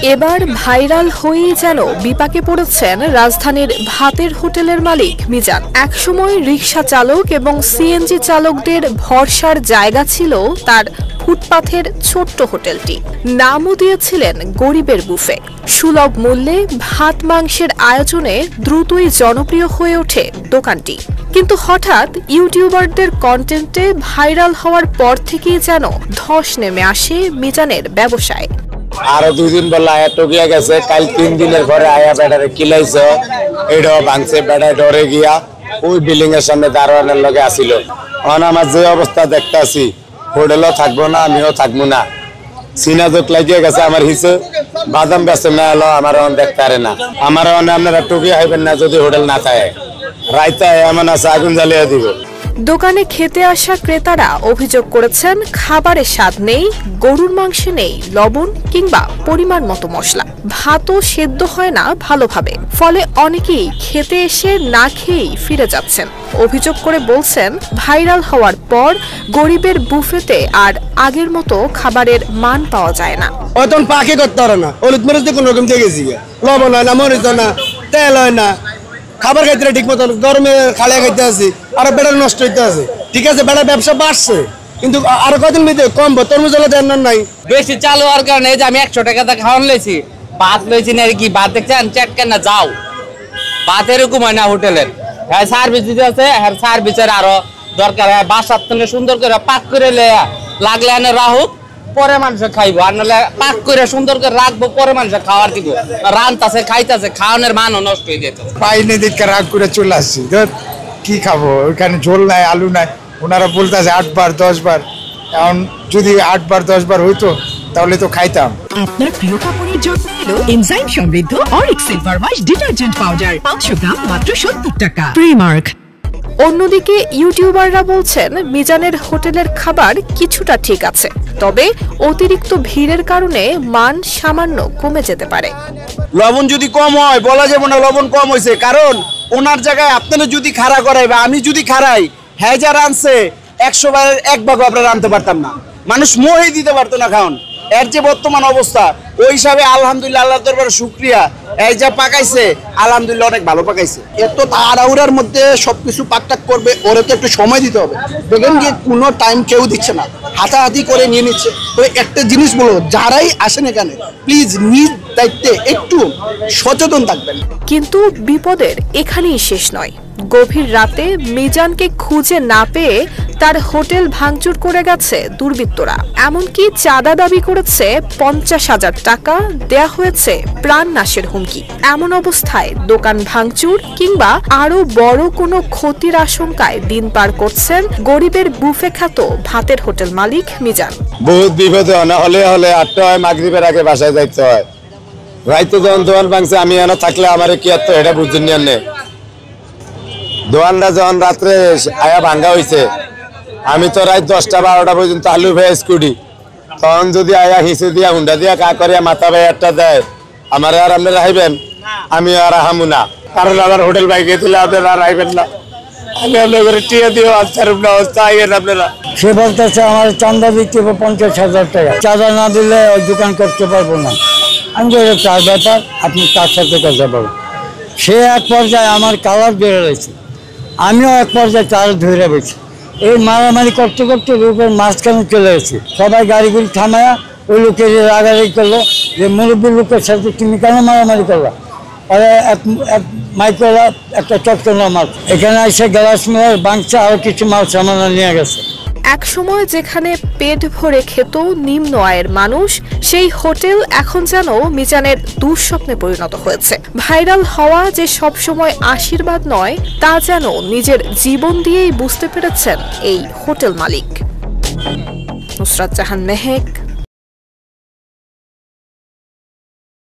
এবার ভাইরাল হয়েই যেন বিপাকে পড়েছেন রাজধানীর ভাতের হোটেলের মালিক মিজান। একসময় রিকশা চালক এবং সিএনজি চালকদের ভরসার জায়গা ছিল তার ফুটপাথের ছোট্ট হোটেলটি। নামও দিয়েছিলেন গরিবের বুফে। সুলভ মূল্যে ভাত মাংসের আয়োজনে দ্রুতই জনপ্রিয় হয়ে ওঠে দোকানটি। কিন্তু হঠাৎ ইউটিউবারদের কন্টেন্টে ভাইরাল হওয়ার পর থেকেই যেন ধস নেমে আসে মিজানের ব্যবসায়। আরো 2 দিন বললা আয়া টকিয়া গেছে, কাল 3 দিনের পরে আয়া বেটারে কিলাইছ, এটাও ভাঙছে, বেটা ডরে গিয়া ওই বিল্ডিং এর সামনে দারোয়ানের লগে আসিল। এখন আমার যে অবস্থা দেখতে আছি, হোটেলও থাকবো না, আমিও থাকবো না। সিনা যোগ লাগিয়ে গেছে আমার হিসে, বাদাম বেচে না এলো আমার এখন দেখতে পারে না। আমার আপনারা টকিয়া হইবেন না যদি হোটেল না থাকে। রাইতে এমন আছে আগুন জ্বালিয়ে দিব। দোকানে খেতে আসা ক্রেতারা অভিযোগ করেছেন খাবারের স্বাদ নেই, গরুর মাংসে নেই লবণ কিংবা পরিমাণ মতো মশলা, ভাতও সেদ্ধ হয় না ভালোভাবে। ফলে অনেকেই খেতে এসে না খেয়েই ফিরে যাচ্ছেন। অভিযোগ করে বলছেন ভাইরাল হওয়ার পর গরিবের বুফেতে আর আগের মতো খাবারের মান পাওয়া যায় না। অতন পাকে করতে পারে না, হলুদ মরিচ দিয়ে কোন রকম দিয়ে গেছি, লবণ হয় না, মরিচ হয় না, তেল হয় না, খাবার খাইতে ঠিক মতন গরমে খালিয়া খাইতে আছি, আর বেড়া নষ্ট হইতে আছে। ঠিক আছে, বেড়া ব্যবসা বাড়ছে, কিন্তু আরো কদিন মধ্যে কমবো। তরমুজ হলে দেন নাই বেশি চালু হওয়ার কারণে এই যে আমি 100 টাকা খাওয়ান লইছি, ভাত লইছি না কি ভাত দেখছেন চেটকেন না যাও, ভাত এরকম হয় না হোটেলের। হ্যাঁ সার্ভিস দিতে আছে, হ্যাঁ সার্ভিসের আরো দরকার। হ্যাঁ বাসার থেকে সুন্দর করে পাক করে লাগলে এনে রাহুক, পরে মানুষ খাইবো, আর নাহলে পাক করে সুন্দর করে রাখবো, পরে মানুষ খাওয়ার দিব। রান্তাছে খাইতেছে, খাওয়ানোর মানও নষ্ট হয়ে যেত। পাইনি দিকে রাগ করে চলে আসছি, কি খাবো, ওইখানে ঝোল নাই, আলু নাই। ওনারা বলতেছে 8 বার 10 বার। এখন যদি 8 বার 10 বার হইতো তাহলে তো খাইতাম। আপনার প্রিয় কাপড়ের যত্ন নিল এনজাইম সমৃদ্ধ Arik silver wash detergent powder, 500 গ্রাম মাত্র 70 টাকা। প্রিমার্ক। অন্যদিকে ইউটিউবাররা বলছেন মিজানের হোটেলের খাবার কিছুটা ঠিক আছে, তবে অতিরিক্ত ভিড়ের কারণে মান সামান্য কমে যেতে পারে। লবণ যদি কম হয় বলা যাবে না লবণ কম হয়েছে, কারণ ওনার জায়গায় আপনারা যদি খাড়া করাই বা আমি যদি খাড়াই, হ্যাঁ যা রানছে 100 বারের 1 ভাগও আপনারা রানতে পারতাম না, মানুষ মোহে দিতে পারতো না খাওন। এর যে বর্তমান অবস্থা, ওই হিসাবে আলহামদুলিল্লাহ আল্লাহর দরবারে শুকরিয়া, এই যা পাকাইছে আলহামদুলিল্লাহ অনেক ভালো পাকাইছে। এত তাড়াহুড়ার মধ্যে সবকিছু পাকটাক করবে, ওরা তো একটু সময় দিতে হবে। দেখেন গিয়ে কোনো টাইম কেউ দিচ্ছে না, হাতাহাতি করে নিয়ে নিচ্ছে। তো একটা জিনিস বলো, যারাই আসেন এখানে প্লিজ নিজ দায়িত্বে একটু সচেতন থাকবেন। কিন্তু বিপদের এখানেই শেষ নয়। গভীর রাতে মিজানকে খুঁজে না পেয়ে তার হোটেল ভাঙচুর করে গেছে দুর্বৃত্তরা। এমনকি চাঁদা দাবি করেছে 50,000 টাকা, দেয়া হয়েছে প্রাণ নাশের হুমকি। এমন অবস্থায় দোকান ভাঙচুর কিংবা আরো বড় কোনো ক্ষতির আশঙ্কায় দিন পার করছেন গরিবের বুফে খ্যাত ভাতের হোটেল মালিক মিজান। বহুত বিপদে হলে 8টা হয়, মাগরিবের আগে বাসায় যাইতে হয়। রাইতে যখন দোকান ভাঙছে আমি এনে থাকলে আমার কি আর তো এটা বুঝছেন না। দোকানটা যখন রাত্রে আয়া ভাঙ্গা হয়েছে, আমি তো রাত 10টা 12টা পর্যন্ত আলু ভেজ কুড়ি, তখন যদি আয়া হিসে দিয়া হুন্ডা দিয়া কা করিয়া মাথা ভাই একটা দেয়, আমার আর আপনারা হাইবেন, আমি আর হামু না। কারণ আমার হোটেল ভাইকে দিলে আপনারা আর হাইবেন না। আমি আপনার টিয়া দিয়ে আচ্ছার অবস্থা আইবেন আপনারা। সে বলতেছে আমার চাঁদা দিতে হবে 50,000 টাকা, চাঁদা না দিলে ওই দোকান করতে পারবো না। আমি বলি তার ব্যাপার, আপনি তার সাথে কথা বলুন। সে এক পর্যায়ে আমার কালার বেড়ে রয়েছে, আমিও এক পর্যায়ে তার ধরে রয়েছি। এই মারামারি করতে করতে লোকের মাঝখানে চলে এসেছি। সবাই গাড়িগুলি থামায়া ওই লোকের রাগারাগি করলো যে মুরব্বী লোকের সাথে তুমি কেন মারামারি করলা। আর এক মাইকলা একটা চটকনা মাছ এখানে এসে গ্লাস মেয়ে বাংছে, আরো কিছু মাল সামান নিয়ে গেছে। এক সময় যেখানে পেট ভরে খেত নিম্ন আয়ের মানুষ, সেই হোটেল এখন যেন মিজানের দুঃস্বপ্নে পরিণত হয়েছে। ভাইরাল হওয়া যে সবসময় আশীর্বাদ নয়, তা যেন নিজের জীবন দিয়েই বুঝতে পেরেছেন এই হোটেল মালিক। নুসরাত জাহান মেহেক,